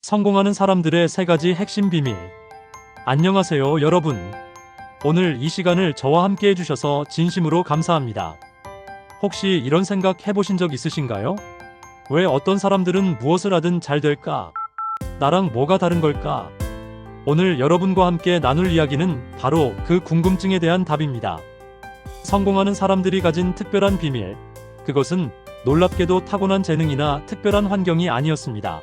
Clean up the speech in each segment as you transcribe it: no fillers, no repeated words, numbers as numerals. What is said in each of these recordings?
성공하는 사람들의 3가지 핵심 비밀. 안녕하세요, 여러분. 오늘 이 시간을 저와 함께 해주셔서 진심으로 감사합니다. 혹시 이런 생각 해보신 적 있으신가요? 왜 어떤 사람들은 무엇을 하든 잘 될까? 나랑 뭐가 다른 걸까? 오늘 여러분과 함께 나눌 이야기는 바로 그 궁금증에 대한 답입니다. 성공하는 사람들이 가진 특별한 비밀. 그것은 놀랍게도 타고난 재능이나 특별한 환경이 아니었습니다.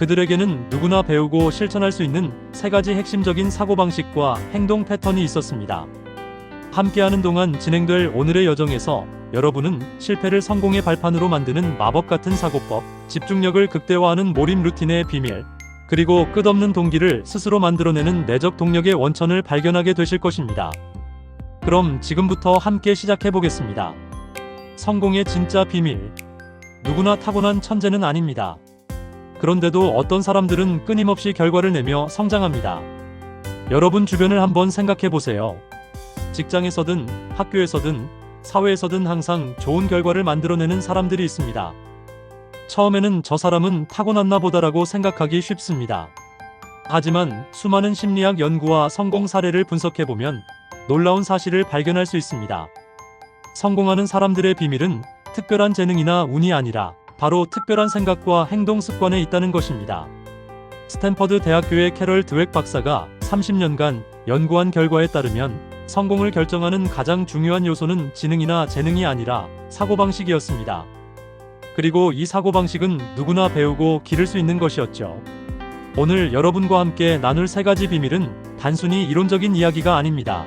그들에게는 누구나 배우고 실천할 수 있는 3가지 핵심적인 사고방식과 행동 패턴이 있었습니다. 함께하는 동안 진행될 오늘의 여정에서 여러분은 실패를 성공의 발판으로 만드는 마법 같은 사고법, 집중력을 극대화하는 몰입 루틴의 비밀, 그리고 끝없는 동기를 스스로 만들어내는 내적 동력의 원천을 발견하게 되실 것입니다. 그럼 지금부터 함께 시작해보겠습니다. 성공의 진짜 비밀. 누구나 타고난 천재는 아닙니다. 그런데도 어떤 사람들은 끊임없이 결과를 내며 성장합니다. 여러분 주변을 한번 생각해보세요. 직장에서든 학교에서든 사회에서든 항상 좋은 결과를 만들어내는 사람들이 있습니다. 처음에는 저 사람은 타고났나 보다라고 생각하기 쉽습니다. 하지만 수많은 심리학 연구와 성공 사례를 분석해보면 놀라운 사실을 발견할 수 있습니다. 성공하는 사람들의 비밀은 특별한 재능이나 운이 아니라 바로 특별한 생각과 행동 습관에 있다는 것입니다. 스탠퍼드 대학교의 캐럴 드웩 박사가 30년간 연구한 결과에 따르면 성공을 결정하는 가장 중요한 요소는 지능이나 재능이 아니라 사고방식이었습니다. 그리고 이 사고방식은 누구나 배우고 기를 수 있는 것이었죠. 오늘 여러분과 함께 나눌 3가지 비밀은 단순히 이론적인 이야기가 아닙니다.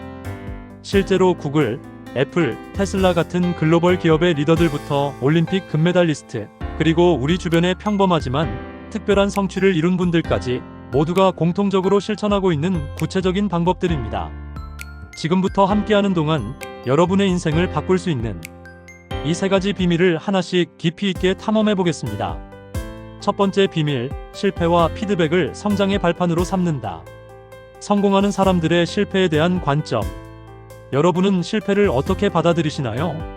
실제로 구글, 애플, 테슬라 같은 글로벌 기업의 리더들부터 올림픽 금메달리스트, 그리고 우리 주변의 평범하지만 특별한 성취를 이룬 분들까지 모두가 공통적으로 실천하고 있는 구체적인 방법들입니다. 지금부터 함께하는 동안 여러분의 인생을 바꿀 수 있는 이 3가지 비밀을 하나씩 깊이 있게 탐험해 보겠습니다. 첫 번째 비밀, 실패와 피드백을 성장의 발판으로 삼는다. 성공하는 사람들의 실패에 대한 관점. 여러분은 실패를 어떻게 받아들이시나요?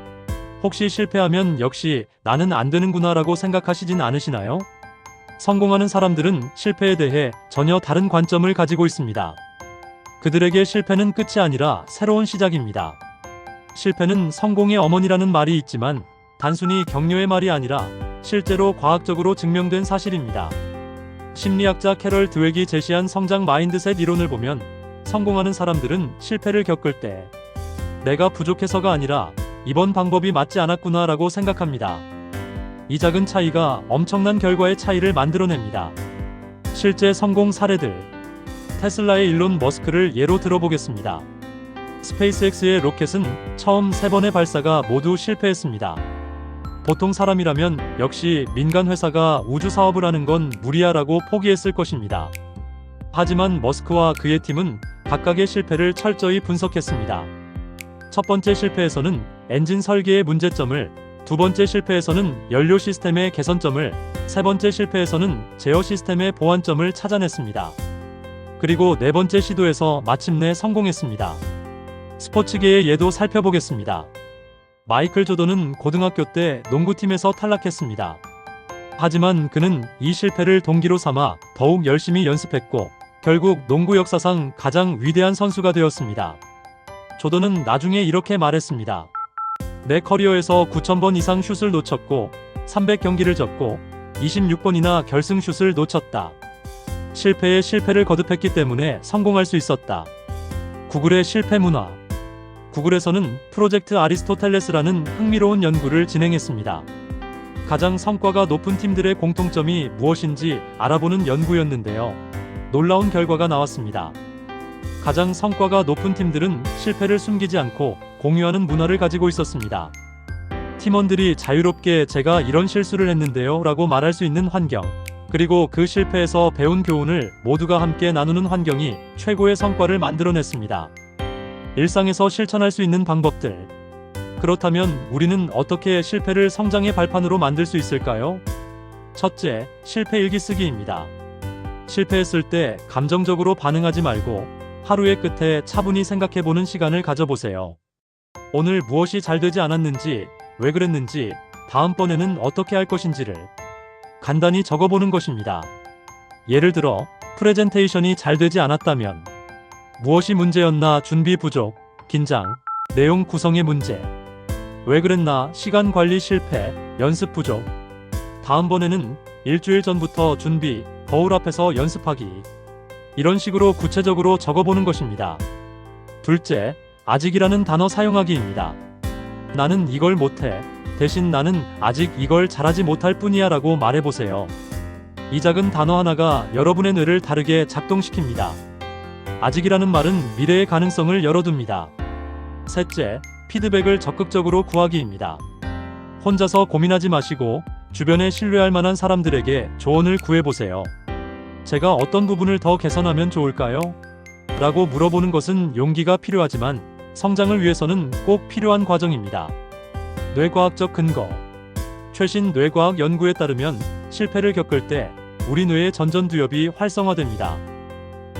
혹시 실패하면 역시 나는 안 되는구나 라고 생각하시진 않으시나요? 성공하는 사람들은 실패에 대해 전혀 다른 관점을 가지고 있습니다. 그들에게 실패는 끝이 아니라 새로운 시작입니다. 실패는 성공의 어머니라는 말이 있지만 단순히 격려의 말이 아니라 실제로 과학적으로 증명된 사실입니다. 심리학자 캐럴 드웩이 제시한 성장 마인드셋 이론을 보면 성공하는 사람들은 실패를 겪을 때 내가 부족해서가 아니라 이번 방법이 맞지 않았구나 라고 생각합니다. 이 작은 차이가 엄청난 결과의 차이를 만들어냅니다. 실제 성공 사례들. 테슬라의 일론 머스크를 예로 들어보겠습니다. 스페이스X의 로켓은 처음 3번의 발사가 모두 실패했습니다. 보통 사람이라면 역시 민간 회사가 우주 사업을 하는 건 무리야 라고 포기했을 것입니다. 하지만 머스크와 그의 팀은 각각의 실패를 철저히 분석했습니다. 첫 번째 실패에서는 엔진 설계의 문제점을, 두 번째 실패에서는 연료 시스템의 개선점을, 세 번째 실패에서는 제어 시스템의 보완점을 찾아냈습니다. 그리고 4번째 시도에서 마침내 성공했습니다. 스포츠계의 예도 살펴보겠습니다. 마이클 조던은 고등학교 때 농구팀에서 탈락했습니다. 하지만 그는 이 실패를 동기로 삼아 더욱 열심히 연습했고 결국 농구 역사상 가장 위대한 선수가 되었습니다. 조던은 나중에 이렇게 말했습니다. 내 커리어에서 9,000번 이상 슛을 놓쳤고 300경기를 졌고 26번이나 결승 슛을 놓쳤다. 실패에 실패를 거듭했기 때문에 성공할 수 있었다. 구글의 실패 문화. 구글에서는 프로젝트 아리스토텔레스라는 흥미로운 연구를 진행했습니다. 가장 성과가 높은 팀들의 공통점이 무엇인지 알아보는 연구였는데요. 놀라운 결과가 나왔습니다. 가장 성과가 높은 팀들은 실패를 숨기지 않고 공유하는 문화를 가지고 있었습니다. 팀원들이 자유롭게 제가 이런 실수를 했는데요 라고 말할 수 있는 환경, 그리고 그 실패에서 배운 교훈을 모두가 함께 나누는 환경이 최고의 성과를 만들어냈습니다. 일상에서 실천할 수 있는 방법들. 그렇다면 우리는 어떻게 실패를 성장의 발판으로 만들 수 있을까요? 첫째, 실패 일기 쓰기입니다. 실패했을 때 감정적으로 반응하지 말고 하루의 끝에 차분히 생각해보는 시간을 가져보세요. 오늘 무엇이 잘 되지 않았는지, 왜 그랬는지, 다음번에는 어떻게 할 것인지를 간단히 적어보는 것입니다. 예를 들어 프레젠테이션이 잘 되지 않았다면 무엇이 문제였나? 준비 부족, 긴장, 내용 구성의 문제. 왜 그랬나? 시간 관리 실패, 연습 부족. 다음번에는 일주일 전부터 준비, 거울 앞에서 연습하기. 이런 식으로 구체적으로 적어보는 것입니다. 둘째, 아직이라는 단어 사용하기입니다. 나는 이걸 못해. 대신 나는 아직 이걸 잘하지 못할 뿐이야 라고 말해보세요. 이 작은 단어 하나가 여러분의 뇌를 다르게 작동시킵니다. 아직이라는 말은 미래의 가능성을 열어둡니다. 셋째, 피드백을 적극적으로 구하기입니다. 혼자서 고민하지 마시고 주변에 신뢰할 만한 사람들에게 조언을 구해보세요. 제가 어떤 부분을 더 개선하면 좋을까요? 라고 물어보는 것은 용기가 필요하지만 성장을 위해서는 꼭 필요한 과정입니다. 뇌과학적 근거. 최신 뇌과학 연구에 따르면 실패를 겪을 때 우리 뇌의 전전두엽이 활성화됩니다.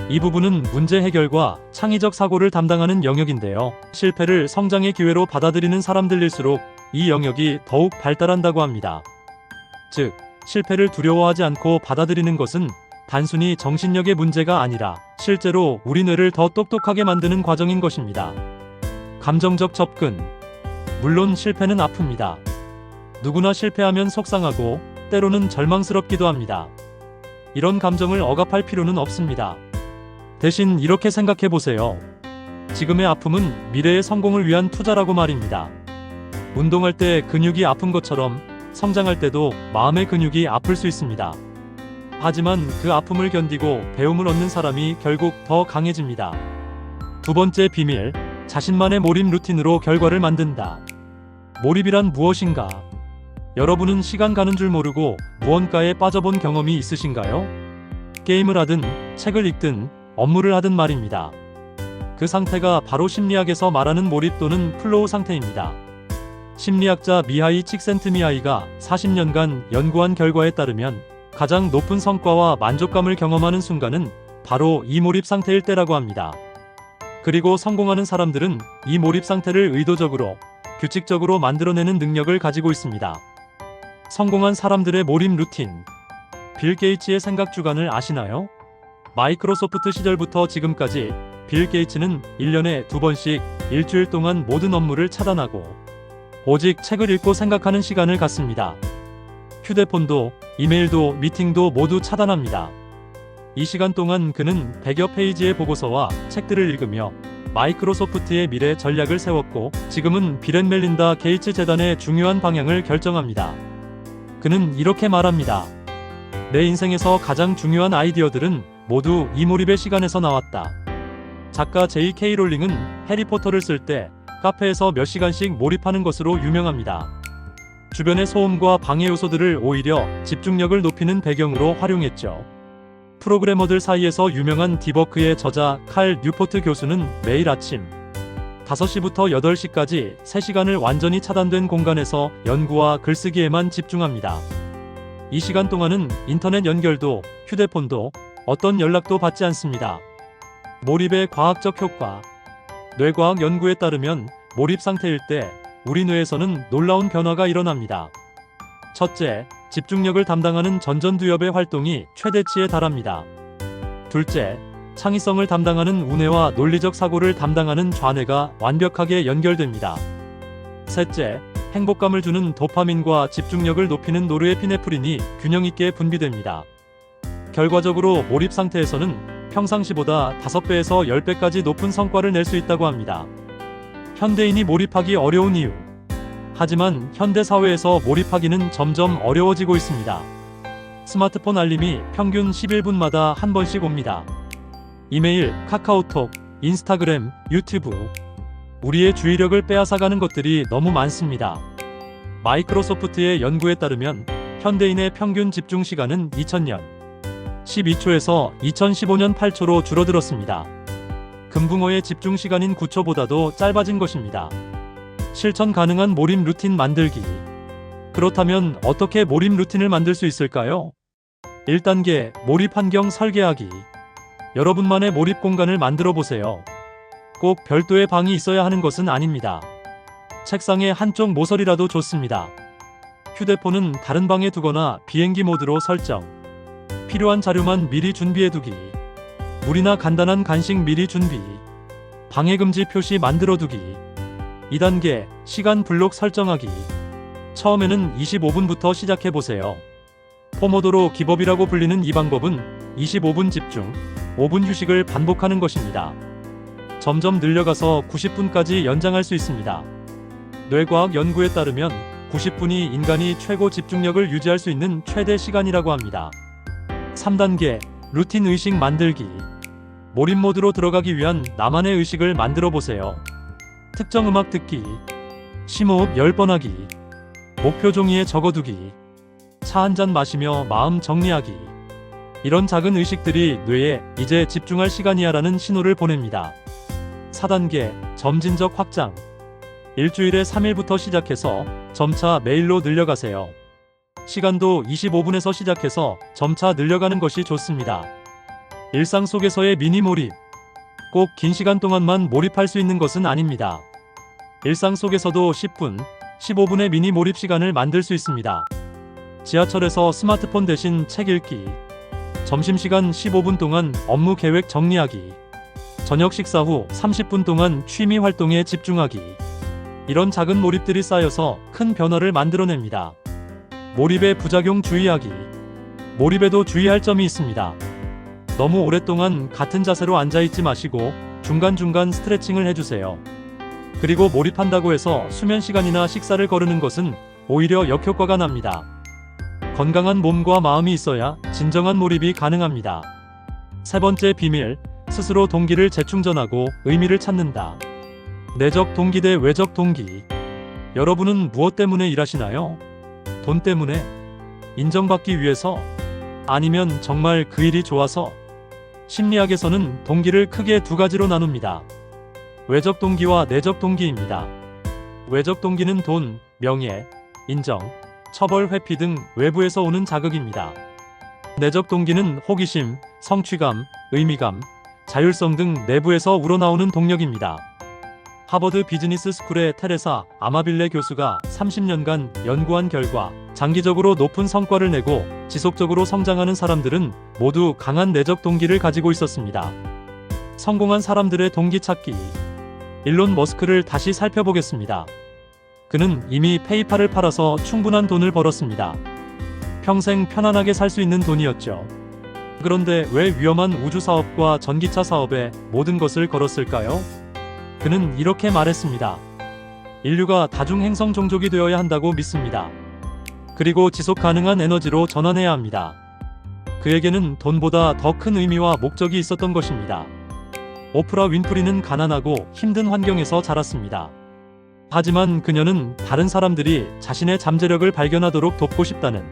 이 부분은 문제 해결과 창의적 사고를 담당하는 영역인데요. 실패를 성장의 기회로 받아들이는 사람들일수록 이 영역이 더욱 발달한다고 합니다. 즉, 실패를 두려워하지 않고 받아들이는 것은 단순히 정신력의 문제가 아니라 실제로 우리 뇌를 더 똑똑하게 만드는 과정인 것입니다. 감정적 접근. 물론 실패는 아픕니다. 누구나 실패하면 속상하고 때로는 절망스럽기도 합니다. 이런 감정을 억압할 필요는 없습니다. 대신 이렇게 생각해 보세요. 지금의 아픔은 미래의 성공을 위한 투자라고 말입니다. 운동할 때 근육이 아픈 것처럼 성장할 때도 마음의 근육이 아플 수 있습니다. 하지만 그 아픔을 견디고 배움을 얻는 사람이 결국 더 강해집니다. 두 번째 비밀, 자신만의 몰입 루틴으로 결과를 만든다. 몰입이란 무엇인가? 여러분은 시간 가는 줄 모르고 무언가에 빠져본 경험이 있으신가요? 게임을 하든 책을 읽든 업무를 하든 말입니다. 그 상태가 바로 심리학에서 말하는 몰입 또는 플로우 상태입니다. 심리학자 미하이 칙센트미하이가 40년간 연구한 결과에 따르면 가장 높은 성과와 만족감을 경험하는 순간은 바로 이 몰입 상태일 때라고 합니다. 그리고 성공하는 사람들은 이 몰입 상태를 의도적으로, 규칙적으로 만들어내는 능력을 가지고 있습니다. 성공한 사람들의 몰입 루틴. 빌 게이츠의 생각 주간을 아시나요? 마이크로소프트 시절부터 지금까지 빌 게이츠는 1년에 2번씩 일주일 동안 모든 업무를 차단하고 오직 책을 읽고 생각하는 시간을 갖습니다. 휴대폰도, 이메일도, 미팅도 모두 차단합니다. 이 시간 동안 그는 100여 페이지의 보고서와 책들을 읽으며 마이크로소프트의 미래 전략을 세웠고 지금은 빌 앤 멜린다 게이츠 재단의 중요한 방향을 결정합니다. 그는 이렇게 말합니다. 내 인생에서 가장 중요한 아이디어들은 모두 이 몰입의 시간에서 나왔다. 작가 J.K. 롤링은 해리포터를 쓸 때 카페에서 몇 시간씩 몰입하는 것으로 유명합니다. 주변의 소음과 방해 요소들을 오히려 집중력을 높이는 배경으로 활용했죠. 프로그래머들 사이에서 유명한 디버크의 저자 칼 뉴포트 교수는 매일 아침 5시부터 8시까지 3시간을 완전히 차단된 공간에서 연구와 글쓰기에만 집중합니다. 이 시간 동안은 인터넷 연결도, 휴대폰도, 어떤 연락도 받지 않습니다. 몰입의 과학적 효과. 뇌과학 연구에 따르면 몰입 상태일 때 우리 뇌에서는 놀라운 변화가 일어납니다. 첫째, 집중력을 담당하는 전전두엽의 활동이 최대치에 달합니다. 둘째, 창의성을 담당하는 우뇌와 논리적 사고를 담당하는 좌뇌가 완벽하게 연결됩니다. 셋째, 행복감을 주는 도파민과 집중력을 높이는 노르에피네프린이 균형 있게 분비됩니다. 결과적으로 몰입 상태에서는 평상시보다 5배에서 10배까지 높은 성과를 낼 수 있다고 합니다. 현대인이 몰입하기 어려운 이유. 하지만 현대 사회에서 몰입하기는 점점 어려워지고 있습니다. 스마트폰 알림이 평균 11분마다 한 번씩 옵니다. 이메일, 카카오톡, 인스타그램, 유튜브. 우리의 주의력을 빼앗아가는 것들이 너무 많습니다. 마이크로소프트의 연구에 따르면 현대인의 평균 집중 시간은 2000년 12초에서 2015년 8초로 줄어들었습니다. 금붕어의 집중 시간인 9초보다도 짧아진 것입니다. 실천 가능한 몰입 루틴 만들기. 그렇다면 어떻게 몰입 루틴을 만들 수 있을까요? 1단계, 몰입 환경 설계하기. 여러분만의 몰입 공간을 만들어 보세요. 꼭 별도의 방이 있어야 하는 것은 아닙니다. 책상의 한쪽 모서리라도 좋습니다. 휴대폰은 다른 방에 두거나 비행기 모드로 설정. 필요한 자료만 미리 준비해두기. 물이나 간단한 간식 미리 준비. 방해금지 표시 만들어두기. 2단계 시간 블록 설정하기. 처음에는 25분부터 시작해보세요. 포모도로 기법이라고 불리는 이 방법은 25분 집중, 5분 휴식을 반복하는 것입니다. 점점 늘려가서 90분까지 연장할 수 있습니다. 뇌과학 연구에 따르면 90분이 인간이 최고 집중력을 유지할 수 있는 최대 시간이라고 합니다. 3단계 루틴 의식 만들기. 몰입 모드로 들어가기 위한 나만의 의식을 만들어 보세요. 특정 음악 듣기, 심호흡 10번 하기, 목표 종이에 적어두기, 차 한 잔 마시며 마음 정리하기. 이런 작은 의식들이 뇌에 이제 집중할 시간이야 라는 신호를 보냅니다. 4단계 점진적 확장. 일주일에 3일부터 시작해서 점차 매일로 늘려가세요. 시간도 25분에서 시작해서 점차 늘려가는 것이 좋습니다. 일상 속에서의 미니 몰입. 꼭 긴 시간 동안만 몰입할 수 있는 것은 아닙니다. 일상 속에서도 10분, 15분의 미니 몰입 시간을 만들 수 있습니다. 지하철에서 스마트폰 대신 책 읽기. 점심시간 15분 동안 업무 계획 정리하기. 저녁 식사 후 30분 동안 취미 활동에 집중하기. 이런 작은 몰입들이 쌓여서 큰 변화를 만들어냅니다. 몰입의 부작용 주의하기. 몰입에도 주의할 점이 있습니다. 너무 오랫동안 같은 자세로 앉아있지 마시고 중간중간 스트레칭을 해주세요. 그리고 몰입한다고 해서 수면 시간이나 식사를 거르는 것은 오히려 역효과가 납니다. 건강한 몸과 마음이 있어야 진정한 몰입이 가능합니다. 세 번째 비밀, 스스로 동기를 재충전하고 의미를 찾는다. 내적 동기 대 외적 동기. 여러분은 무엇 때문에 일하시나요? 돈 때문에? 인정받기 위해서? 아니면 정말 그 일이 좋아서? 심리학에서는 동기를 크게 두 가지로 나눕니다. 외적 동기와 내적 동기입니다. 외적 동기는 돈, 명예, 인정, 처벌 회피 등 외부에서 오는 자극입니다. 내적 동기는 호기심, 성취감, 의미감, 자율성 등 내부에서 우러나오는 동력입니다. 하버드 비즈니스 스쿨의 테레사 아마빌레 교수가 30년간 연구한 결과 장기적으로 높은 성과를 내고 지속적으로 성장하는 사람들은 모두 강한 내적 동기를 가지고 있었습니다. 성공한 사람들의 동기 찾기. 일론 머스크를 다시 살펴보겠습니다. 그는 이미 페이팔을 팔아서 충분한 돈을 벌었습니다. 평생 편안하게 살 수 있는 돈이었죠. 그런데 왜 위험한 우주 사업과 전기차 사업에 모든 것을 걸었을까요? 그는 이렇게 말했습니다. 인류가 다중행성 종족이 되어야 한다고 믿습니다. 그리고 지속 가능한 에너지로 전환해야 합니다. 그에게는 돈보다 더 큰 의미와 목적이 있었던 것입니다. 오프라 윈프리는 가난하고 힘든 환경에서 자랐습니다. 하지만 그녀는 다른 사람들이 자신의 잠재력을 발견하도록 돕고 싶다는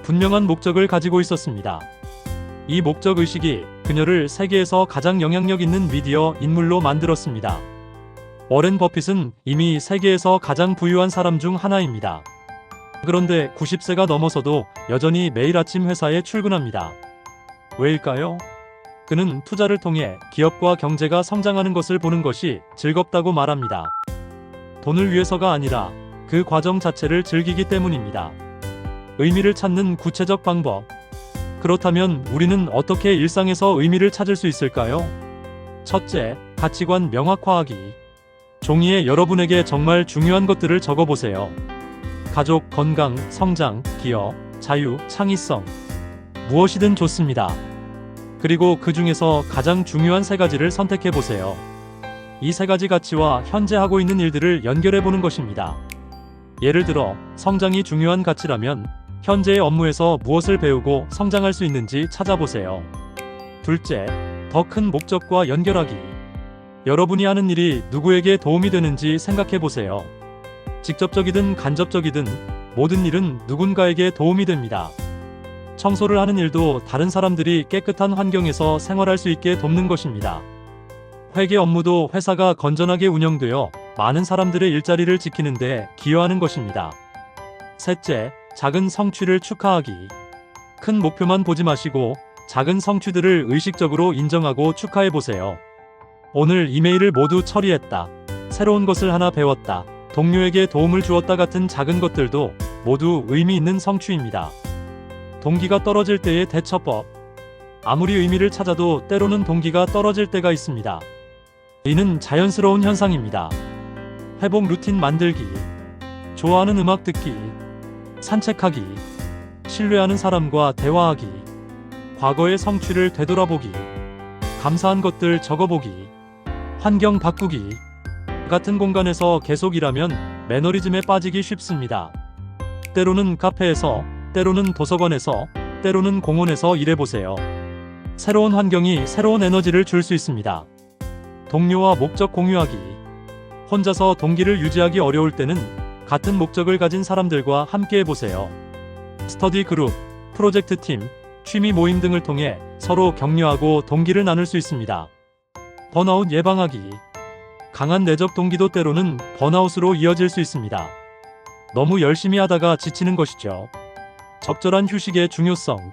분명한 목적을 가지고 있었습니다. 이 목적의식이 그녀를 세계에서 가장 영향력 있는 미디어 인물로 만들었습니다. 워렌 버핏은 이미 세계에서 가장 부유한 사람 중 하나입니다. 그런데 90세가 넘어서도 여전히 매일 아침 회사에 출근합니다. 왜일까요? 그는 투자를 통해 기업과 경제가 성장하는 것을 보는 것이 즐겁다고 말합니다. 돈을 위해서가 아니라 그 과정 자체를 즐기기 때문입니다. 의미를 찾는 구체적 방법. 그렇다면 우리는 어떻게 일상에서 의미를 찾을 수 있을까요? 첫째, 가치관 명확화하기. 종이에 여러분에게 정말 중요한 것들을 적어보세요. 가족, 건강, 성장, 기업, 자유, 창의성. 무엇이든 좋습니다. 그리고 그 중에서 가장 중요한 세 가지를 선택해보세요. 이 세 가지 가치와 현재 하고 있는 일들을 연결해보는 것입니다. 예를 들어, 성장이 중요한 가치라면 현재의 업무에서 무엇을 배우고 성장할 수 있는지 찾아보세요. 둘째, 더 큰 목적과 연결하기. 여러분이 하는 일이 누구에게 도움이 되는지 생각해보세요. 직접적이든 간접적이든 모든 일은 누군가에게 도움이 됩니다. 청소를 하는 일도 다른 사람들이 깨끗한 환경에서 생활할 수 있게 돕는 것입니다. 회계 업무도 회사가 건전하게 운영되어 많은 사람들의 일자리를 지키는 데 기여하는 것입니다. 셋째, 작은 성취를 축하하기. 큰 목표만 보지 마시고 작은 성취들을 의식적으로 인정하고 축하해보세요. 오늘 이메일을 모두 처리했다. 새로운 것을 하나 배웠다. 동료에게 도움을 주었다 같은 작은 것들도 모두 의미 있는 성취입니다. 동기가 떨어질 때의 대처법. 아무리 의미를 찾아도 때로는 동기가 떨어질 때가 있습니다. 이는 자연스러운 현상입니다. 회복 루틴 만들기, 좋아하는 음악 듣기, 산책하기, 신뢰하는 사람과 대화하기, 과거의 성취를 되돌아보기, 감사한 것들 적어보기, 환경 바꾸기. 같은 공간에서 계속 일하면 매너리즘에 빠지기 쉽습니다. 때로는 카페에서, 때로는 도서관에서, 때로는 공원에서 일해보세요. 새로운 환경이 새로운 에너지를 줄 수 있습니다. 동료와 목적 공유하기. 혼자서 동기를 유지하기 어려울 때는 같은 목적을 가진 사람들과 함께 해보세요. 스터디 그룹, 프로젝트 팀, 취미 모임 등을 통해 서로 격려하고 동기를 나눌 수 있습니다. 번아웃 예방하기. 강한 내적 동기도 때로는 번아웃으로 이어질 수 있습니다. 너무 열심히 하다가 지치는 것이죠. 적절한 휴식의 중요성.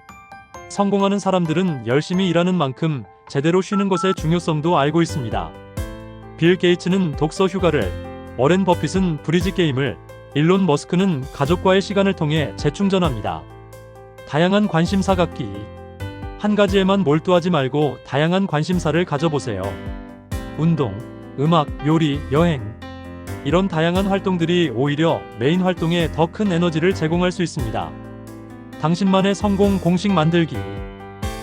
성공하는 사람들은 열심히 일하는 만큼 제대로 쉬는 것의 중요성도 알고 있습니다. 빌 게이츠는 독서 휴가를, 워렌 버핏은 브리지 게임을, 일론 머스크는 가족과의 시간을 통해 재충전합니다. 다양한 관심사 갖기. 한 가지에만 몰두하지 말고 다양한 관심사를 가져보세요. 운동, 음악, 요리, 여행. 이런 다양한 활동들이 오히려 메인 활동에 더 큰 에너지를 제공할 수 있습니다. 당신만의 성공 공식 만들기.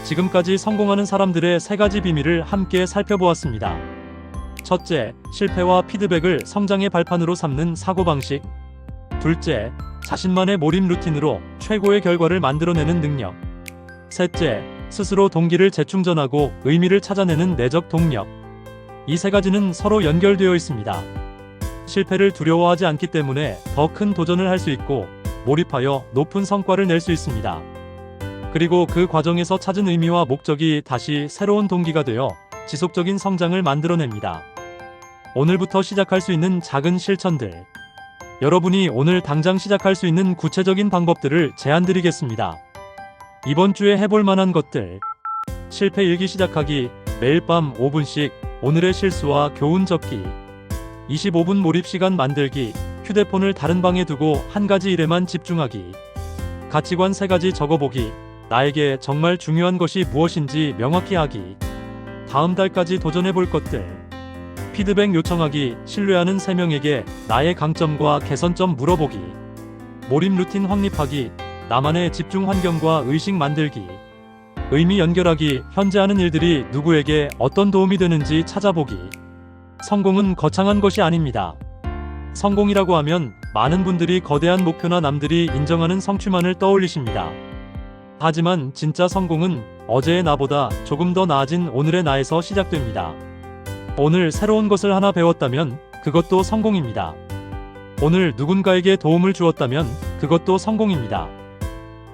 지금까지 성공하는 사람들의 3가지 비밀을 함께 살펴보았습니다. 첫째, 실패와 피드백을 성장의 발판으로 삼는 사고방식. 둘째, 자신만의 몰입 루틴으로 최고의 결과를 만들어내는 능력. 셋째, 스스로 동기를 재충전하고 의미를 찾아내는 내적 동력. 이 3가지는 서로 연결되어 있습니다. 실패를 두려워하지 않기 때문에 더 큰 도전을 할 수 있고 몰입하여 높은 성과를 낼 수 있습니다. 그리고 그 과정에서 찾은 의미와 목적이 다시 새로운 동기가 되어 지속적인 성장을 만들어냅니다. 오늘부터 시작할 수 있는 작은 실천들. 여러분이 오늘 당장 시작할 수 있는 구체적인 방법들을 제안드리겠습니다. 이번 주에 해볼 만한 것들. 실패 일기 시작하기, 매일 밤 5분씩 오늘의 실수와 교훈 적기. 25분 몰입 시간 만들기, 휴대폰을 다른 방에 두고 한 가지 일에만 집중하기. 가치관 3가지 적어보기, 나에게 정말 중요한 것이 무엇인지 명확히 하기. 다음 달까지 도전해볼 것들. 피드백 요청하기, 신뢰하는 3명에게 나의 강점과 개선점 물어보기. 몰입 루틴 확립하기, 나만의 집중 환경과 의식 만들기. 의미 연결하기, 현재 하는 일들이 누구에게 어떤 도움이 되는지 찾아보기. 성공은 거창한 것이 아닙니다. 성공이라고 하면 많은 분들이 거대한 목표나 남들이 인정하는 성취만을 떠올리십니다. 하지만 진짜 성공은 어제의 나보다 조금 더 나아진 오늘의 나에서 시작됩니다. 오늘 새로운 것을 하나 배웠다면 그것도 성공입니다. 오늘 누군가에게 도움을 주었다면 그것도 성공입니다.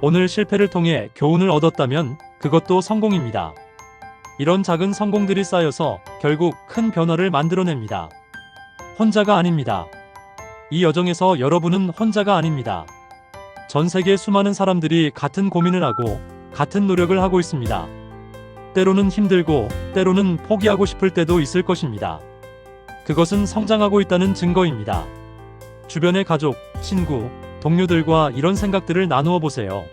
오늘 실패를 통해 교훈을 얻었다면 그것도 성공입니다. 이런 작은 성공들이 쌓여서 결국 큰 변화를 만들어냅니다. 혼자가 아닙니다. 이 여정에서 여러분은 혼자가 아닙니다. 전 세계 수많은 사람들이 같은 고민을 하고 같은 노력을 하고 있습니다. 때로는 힘들고 때로는 포기하고 싶을 때도 있을 것입니다. 그것은 성장하고 있다는 증거입니다. 주변의 가족, 친구, 동료들과 이런 생각들을 나누어 보세요.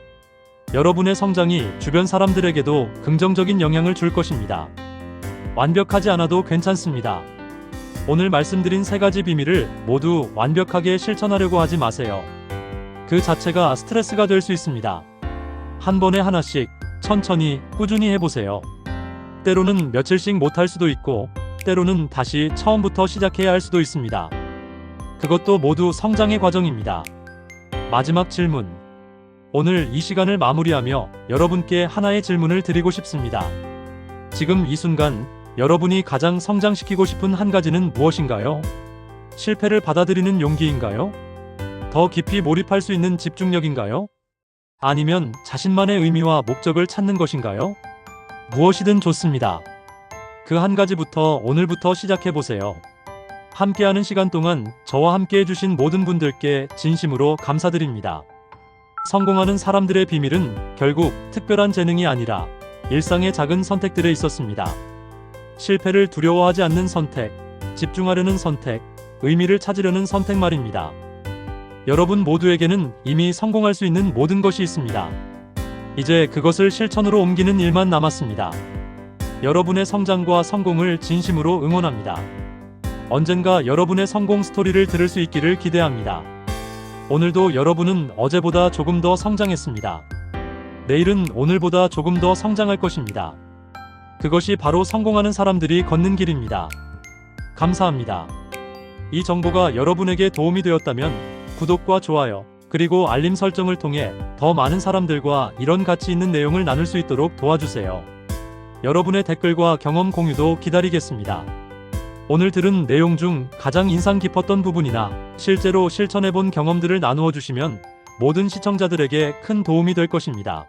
여러분의 성장이 주변 사람들에게도 긍정적인 영향을 줄 것입니다. 완벽하지 않아도 괜찮습니다. 오늘 말씀드린 3가지 비밀을 모두 완벽하게 실천하려고 하지 마세요. 그 자체가 스트레스가 될 수 있습니다. 한 번에 하나씩 천천히 꾸준히 해보세요. 때로는 며칠씩 못할 수도 있고 때로는 다시 처음부터 시작해야 할 수도 있습니다. 그것도 모두 성장의 과정입니다. 마지막 질문. 오늘 이 시간을 마무리하며 여러분께 하나의 질문을 드리고 싶습니다. 지금 이 순간 여러분이 가장 성장시키고 싶은 한 가지는 무엇인가요? 실패를 받아들이는 용기인가요? 더 깊이 몰입할 수 있는 집중력인가요? 아니면 자신만의 의미와 목적을 찾는 것인가요? 무엇이든 좋습니다. 그 한 가지부터 오늘부터 시작해보세요. 함께하는 시간 동안 저와 함께 해주신 모든 분들께 진심으로 감사드립니다. 성공하는 사람들의 비밀은 결국 특별한 재능이 아니라 일상의 작은 선택들에 있었습니다. 실패를 두려워하지 않는 선택, 집중하려는 선택, 의미를 찾으려는 선택 말입니다. 여러분 모두에게는 이미 성공할 수 있는 모든 것이 있습니다. 이제 그것을 실천으로 옮기는 일만 남았습니다. 여러분의 성장과 성공을 진심으로 응원합니다. 언젠가 여러분의 성공 스토리를 들을 수 있기를 기대합니다. 오늘도 여러분은 어제보다 조금 더 성장했습니다. 내일은 오늘보다 조금 더 성장할 것입니다. 그것이 바로 성공하는 사람들이 걷는 길입니다. 감사합니다. 이 정보가 여러분에게 도움이 되었다면 구독과 좋아요, 그리고 알림 설정을 통해 더 많은 사람들과 이런 가치 있는 내용을 나눌 수 있도록 도와주세요. 여러분의 댓글과 경험 공유도 기다리겠습니다. 오늘 들은 내용 중 가장 인상 깊었던 부분이나 실제로 실천해본 경험들을 나누어 주시면 모든 시청자들에게 큰 도움이 될 것입니다.